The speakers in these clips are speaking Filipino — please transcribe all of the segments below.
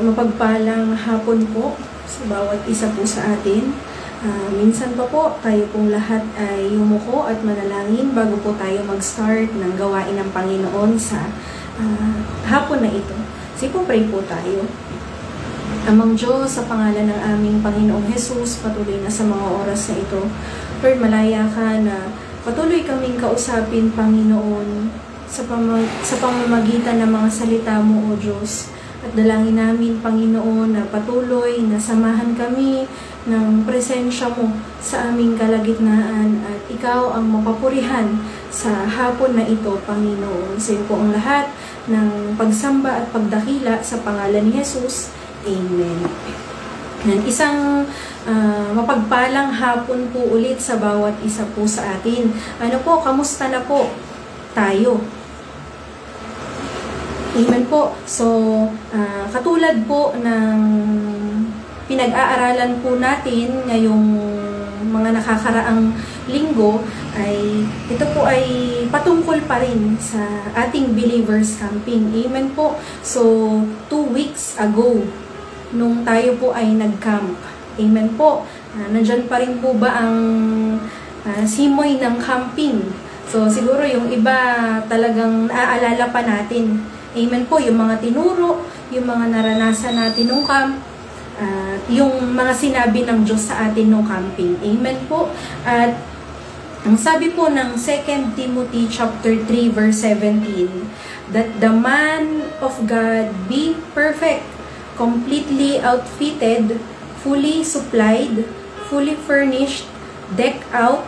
Mapagpalang hapon po sa bawat isa po sa atin. Minsan pa po tayo pong lahat ay yumuko at manalangin bago po tayo mag-start ng gawain ng Panginoon sa hapon na ito. Sige po, pray po tayo. Amang Diyos, sa pangalan ng aming Panginoong Jesus, patuloy na sa mga oras na ito. Lord, malaya ka na patuloy kaming kausapin, Panginoon, sa pamamagitan ng mga salita mo, O Diyos. At dalangin namin, Panginoon, na patuloy na samahan kami ng presensya mo sa aming kalagitnaan at ikaw ang mapapurihan sa hapon na ito, Panginoon. Sa iyo po ang lahat ng pagsamba at pagdakila sa pangalan ni Jesus. Amen. Isang mapagpalang hapon po ulit sa bawat isa po sa atin. Kamusta na po tayo? Amen po. So, katulad po ng pinag-aaralan po natin ngayong mga nakakaraang linggo, ay ito po ay patungkol pa rin sa ating Believers Camping. Amen po. So, 2 weeks ago, nung tayo po ay nag-camp. Amen po. Nandyan pa rin po ba ang simoy ng camping? So, siguro yung iba talagang naaalala pa natin. Amen po, yung mga tinuro, yung mga naranasan natin nung camp, yung mga sinabi ng Diyos sa atin nung camping. Amen po. At ang sabi po ng 2 Timothy chapter 3 verse 17, that the man of God be perfect, completely outfitted, fully supplied, fully furnished, decked out,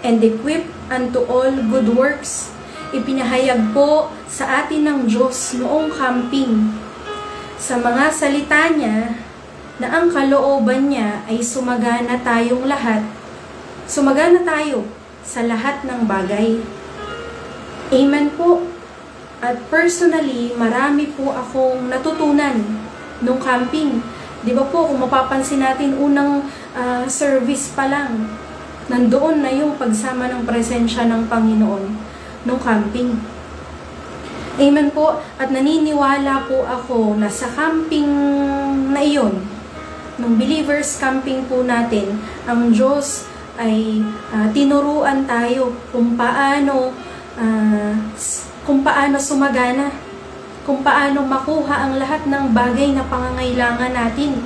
and equipped unto all good works. Ipinahayag po sa atin ng Diyos noong camping sa mga salita niya na ang kalooban niya ay sumagana tayong lahat. Sumagana tayo sa lahat ng bagay. Amen po. At personally, marami po akong natutunan nung camping. Di ba po, kung mapapansin natin, unang service pa lang, nandoon na yung pagsama ng presensya ng Panginoon nung camping. Amen po. At naniniwala po ako na sa camping na iyon, nung Believers Camping po natin, ang Diyos ay tinuruan tayo kung paano sumagana, kung paano makuha ang lahat ng bagay na pangangailangan natin.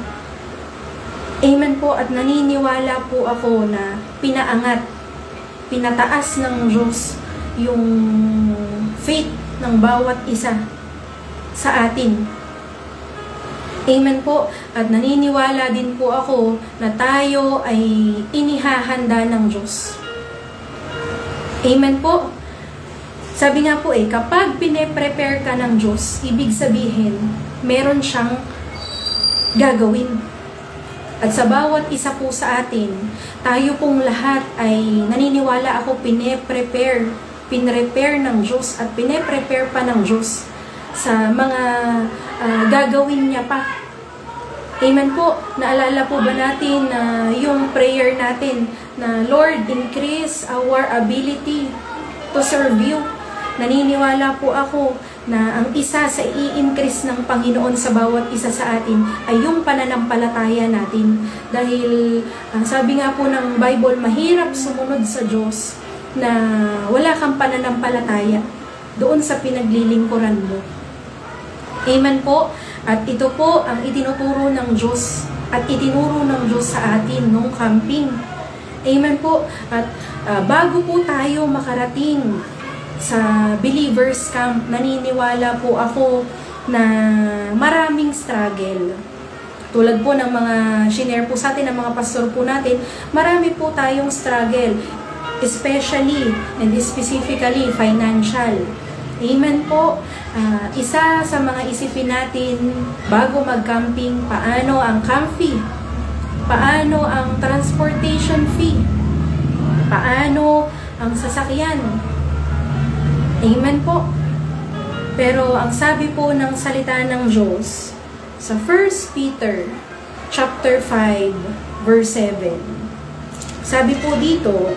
Amen po. At naniniwala po ako na pinataas ng Diyos yung faith ng bawat isa sa atin. Amen po. At naniniwala din po ako na tayo ay inihahanda ng Diyos. Amen po. Sabi nga po kapag pine-prepare ka ng Diyos, ibig sabihin, meron siyang gagawin. At sa bawat isa po sa atin, tayo pong lahat ay naniniwala ako pine-prepare ng Diyos at pine-prepare pa ng Diyos sa mga gagawin niya pa. Amen po. Naalala po ba natin na yung prayer natin na Lord, increase our ability to serve you. Naniniwala po ako na ang isa sa i-increase ng Panginoon sa bawat isa sa atin ay yung pananampalataya natin. Dahil sabi nga po ng Bible, mahirap sumunod sa Diyos na wala kang pananampalataya doon sa pinaglilingkuran mo. Amen po. At ito po ang itinuturo ng Diyos at itinuro ng Diyos sa atin nung camping. Amen po. At bago po tayo makarating sa Believers Camp, naniniwala po ako na maraming struggle. Tulad po ng mga shinare po sa atin ng mga pastor po natin, marami po tayong struggle, especially and specifically financial. Amen po. Isa sa mga isipin natin bago mag-camping, paano ang camp fee? Paano ang transportation fee? Paano ang sasakyan? Amen po. Pero ang sabi po ng salita ng Diyos sa 1 Peter chapter 5 verse 7. Sabi po dito,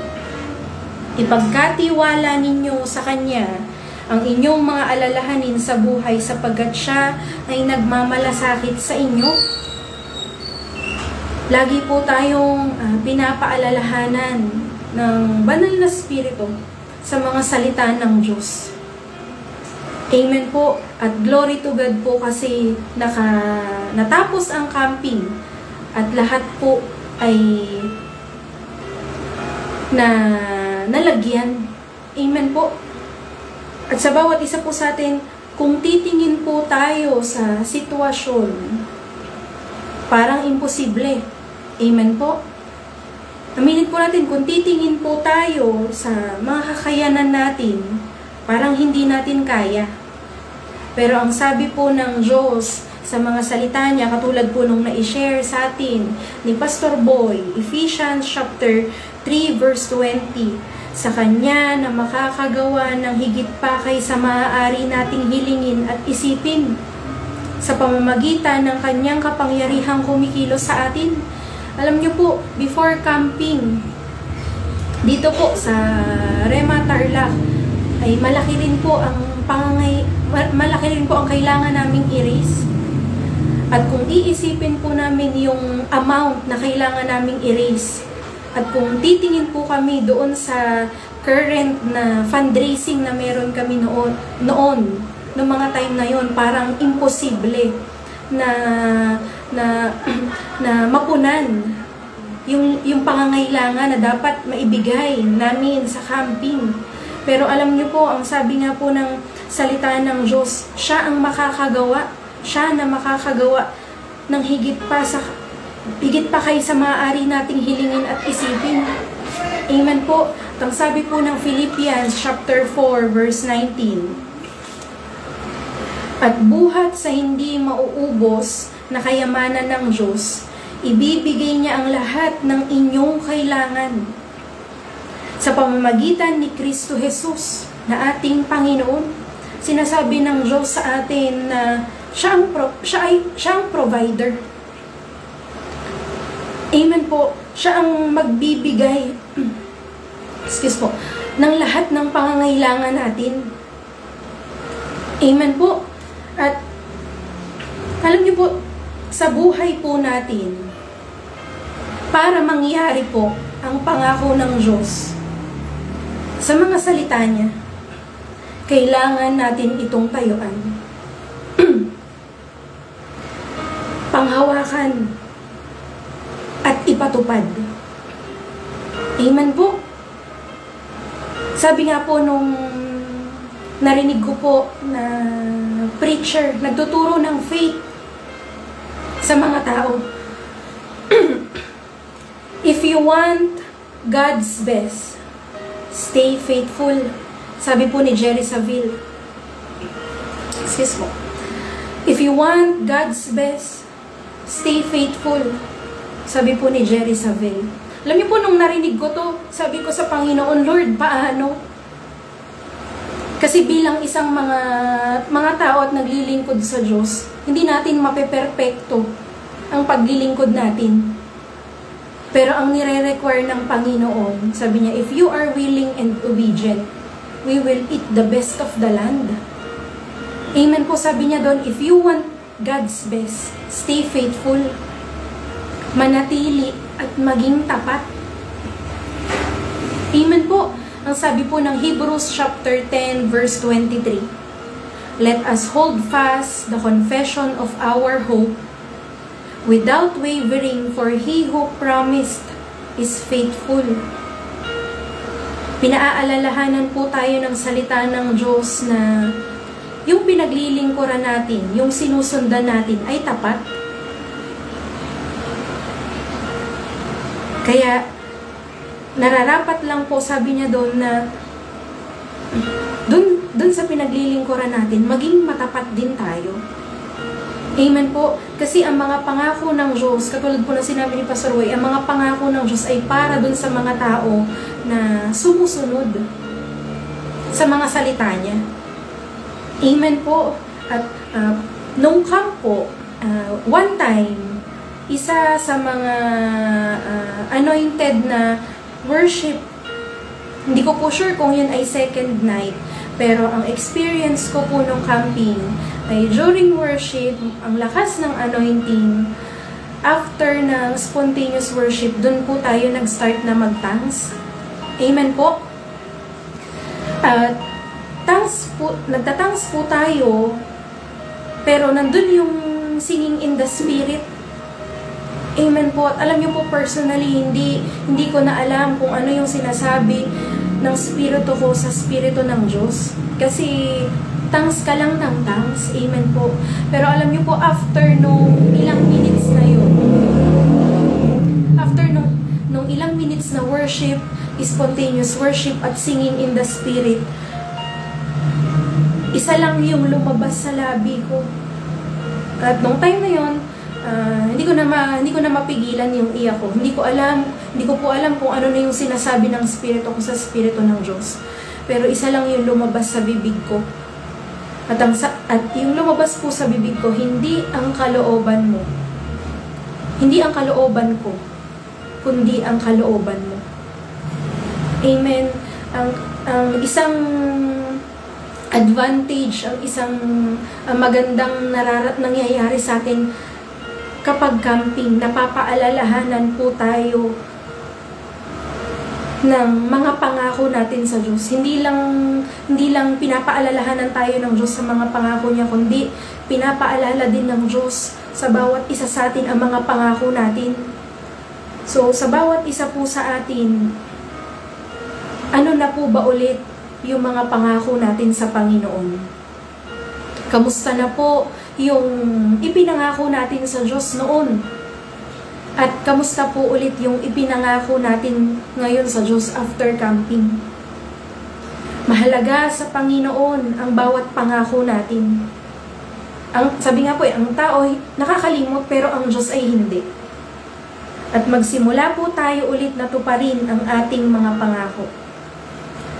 ipagkatiwala ninyo sa Kanya ang inyong mga alalahanin sa buhay sapagkat siya ay nagmamalasakit sa inyo. Lagi po tayong pinapaalalahanan ng banal na spirito sa mga salita ng Diyos. Amen po. At glory to God po kasi natapos ang camping at lahat po ay nalagyan. Amen po. At sa bawat isa po sa atin, kung titingin po tayo sa sitwasyon, parang imposible. Amen po. Aminin po natin, kung titingin po tayo sa mga kakayanan natin, parang hindi natin kaya. Pero ang sabi po ng Diyos sa mga salita niya, katulad po nung na-share sa atin ni Pastor Boy, Ephesians chapter 3 verse 20, sa Kanya na makakagawa ng higit pa kaysa maaari nating hilingin at isipin sa pamamagitan ng Kanyang kapangyarihang kumikilos sa atin. Alam niyo po, before camping, dito po sa Rema Tarlac, ay malaki rin po ang kailangan naming i-raise. At kung iisipin po namin yung amount na kailangan naming i-raise, at kung titingin po kami doon sa current na fundraising na meron kami noong mga time na yon, parang imposible na mapunan yung pangangailangan na dapat maibigay namin sa camping. Pero alam niyo po, ang sabi nga po ng salita ng Diyos, siya ang makakagawa, siya na makakagawa ng higit pa kaysa maaari nating hilingin at isipin. Amen po. Ang sabi po ng Philippians chapter 4 verse 19, at buhat sa hindi mauubos na kayamanan ng Diyos, ibibigay niya ang lahat ng inyong kailangan sa pamamagitan ni Kristo Jesus na ating Panginoon. Sinasabi ng Diyos sa atin na siya ang provider. Amen po. Siya ang magbibigay ng lahat ng pangangailangan natin. Amen po. At alam niyo po, sa buhay po natin, para mangyari po ang pangako ng Diyos sa mga salita niya, kailangan natin itong tayuan. Panghawakan at ipatupad. Amen po. Sabi nga po nung narinig ko po na preacher, nagtuturo ng faith sa mga tao. If you want God's best, stay faithful. Sabi po ni Jerry Saville. Excuse mo. If you want God's best, stay faithful. Sabi po ni Jerry Saville. Alam niyo po, nung narinig ko to, sabi ko sa Panginoon, Lord, paano? Kasi bilang isang mga tao at naglilingkod sa Diyos, hindi natin mapeperpekto ang paglilingkod natin. Pero ang nire-require ng Panginoon, sabi niya, if you are willing and obedient, we will eat the best of the land. Amen po, sabi niya doon, if you want God's best, stay faithful, manatili at maging tapat. Amen po. Ang sabi po ng Hebrews chapter 10 verse 23, let us hold fast the confession of our hope without wavering, for He who promised is faithful. Pinaalalahanan po tayo ng salita ng Diyos na yung pinaglilingkuran natin, yung sinusundan natin ay tapat. Kaya, nararapat lang po, sabi niya doon na doon sa pinaglilingkuran natin, maging matapat din tayo. Amen po. Kasi ang mga pangako ng Diyos, katulad po na sinabi ni Pastor Roy, ang mga pangako ng Diyos ay para doon sa mga tao na sumusunod sa mga salita niya. Amen po. At nung kampo, one time, isa sa mga anointed na worship, hindi ko po sure kung yun ay second night, Pero ang experience ko po nung camping ay during worship, ang lakas ng anointing, after ng spontaneous worship, dun po tayo nag-start na mag-thanks. Amen po. At nagtatangs po tayo, pero nandun yung singing in the spirit. Amen po. At alam niyo po, personally, hindi ko na alam kung ano yung sinasabi ng spirito ko sa spirito ng Diyos. Kasi thanks ka lang ng thanks. Amen po. Pero alam niyo po, after nung ilang minutes na yun, after nung ilang minutes na worship, spontaneous worship at singing in the spirit, isa lang yung lumabas sa labi ko. At nung time na yun, hindi ko na mapigilan yung iyak ko. Hindi ko po alam kung ano na yung sinasabi ng spirito ko sa spirito ng Diyos. Pero isa lang yung lumabas sa bibig ko. At yung lumabas po sa bibig ko, hindi ang kalooban mo. Hindi ang kalooban ko, kundi ang kalooban mo. Amen. Ang isang advantage, ang isang magandang nangyayari sa atin kapag camping, napapaalalahanan po tayo ng mga pangako natin sa Diyos. Hindi lang pinapaalalahanan tayo ng Diyos sa mga pangako niya, kundi pinapaalala din ng Diyos sa bawat isa sa atin ang mga pangako natin. So, sa bawat isa po sa atin, ano na po ba ulit yung mga pangako natin sa Panginoon? Kamusta na po yung ipinangako natin sa Diyos noon? At kamusta po ulit yung ipinangako natin ngayon sa Diyos after camping? Mahalaga sa Panginoon ang bawat pangako natin. Sabi nga po ang tao nakakalimot pero ang Diyos ay hindi. At magsimula po tayo ulit na tuparin ang ating mga pangako.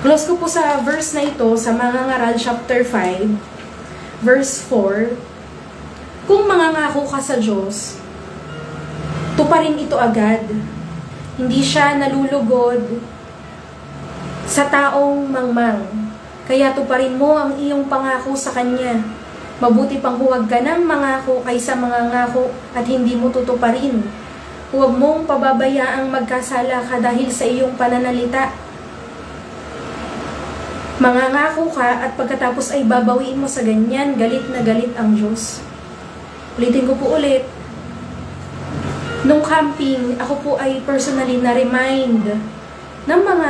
Close ko po sa verse na ito sa Mangangaral chapter 5, verse 4. Kung mangangako ka sa Diyos, tuparin ito agad. Hindi siya nalulugod sa taong mangmang. Kaya tuparin mo ang iyong pangako sa Kanya. Mabuti pang huwag ka ng mangako kaysa mangangako at hindi mo tutuparin. Huwag mong pababayaang magkasala ka dahil sa iyong pananalita. Mangangako ka at pagkatapos ay babawiin mo sa ganyan, galit na galit ang Diyos. Ulitin ko po ulit. Nung camping, ako po ay personally na-remind ng mga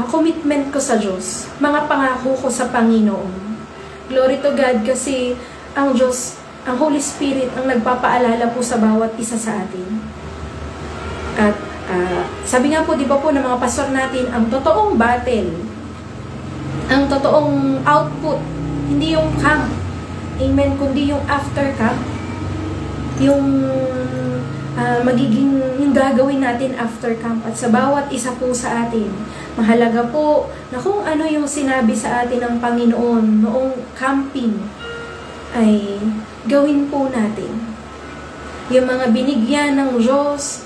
commitment ko sa Diyos, mga pangako ko sa Panginoon. Glory to God kasi ang Diyos, ang Holy Spirit ang nagpapaalala po sa bawat isa sa atin. At sabi nga po, di ba po ng mga pastor natin, ang totoong battle, ang totoong output, hindi yung camp, amen, kundi yung after camp, yung magiging yung gagawin natin after camp. At sa bawat isa po sa atin, mahalaga po na kung ano yung sinabi sa atin ng Panginoon noong camping ay gawin po natin. Yung mga binigyan ng Diyos,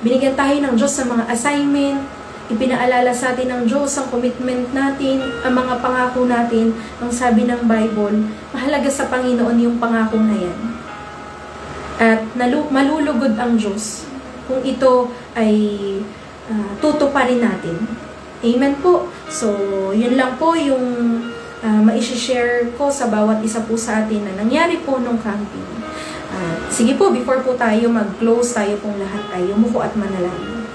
binigyan tayo ng Diyos sa mga assignment, ipinaalala sa atin ng Diyos ang commitment natin, ang mga pangako natin, ang sabi ng Bible, mahalaga sa Panginoon yung pangako na yan. At malulugod ang Diyos kung ito ay tutuparin natin. Amen po. So, yun lang po yung maishishare ko sa bawat isa po sa atin na nangyari po nung camping. Sige po, before po tayo mag-close, tayo pong lahat ay umuko at manalangin.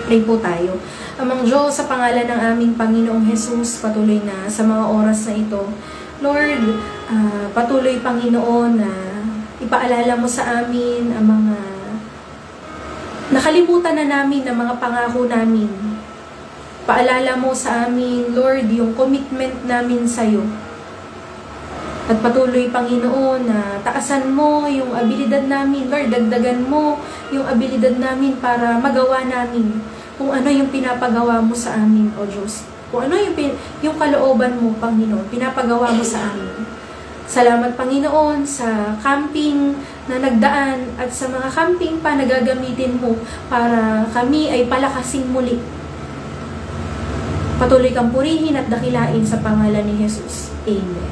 Pray po tayo. Amang Diyos, sa pangalan ng aming Panginoong Jesus, patuloy na sa mga oras na ito, Lord, patuloy Panginoon na ipaalala mo sa amin ang mga nakalimutan na namin ng mga pangako namin. Paalala mo sa amin, Lord, yung commitment namin sa iyo. At patuloy, Panginoon, na taasan mo yung abilidad namin. Lord, dagdagan mo yung abilidad namin para magawa namin kung ano yung pinapagawa mo sa amin, O Diyos. Kung ano yung kalooban mo, Panginoon, pinapagawa mo sa amin. Salamat, Panginoon, sa camping na nagdaan at sa mga camping pa na gagamitin mo para kami ay palakasing muli. Patuloy kang purihin at dakilain sa pangalan ni Jesus. Amen.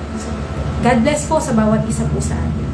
God bless po sa bawat isa po sa atin.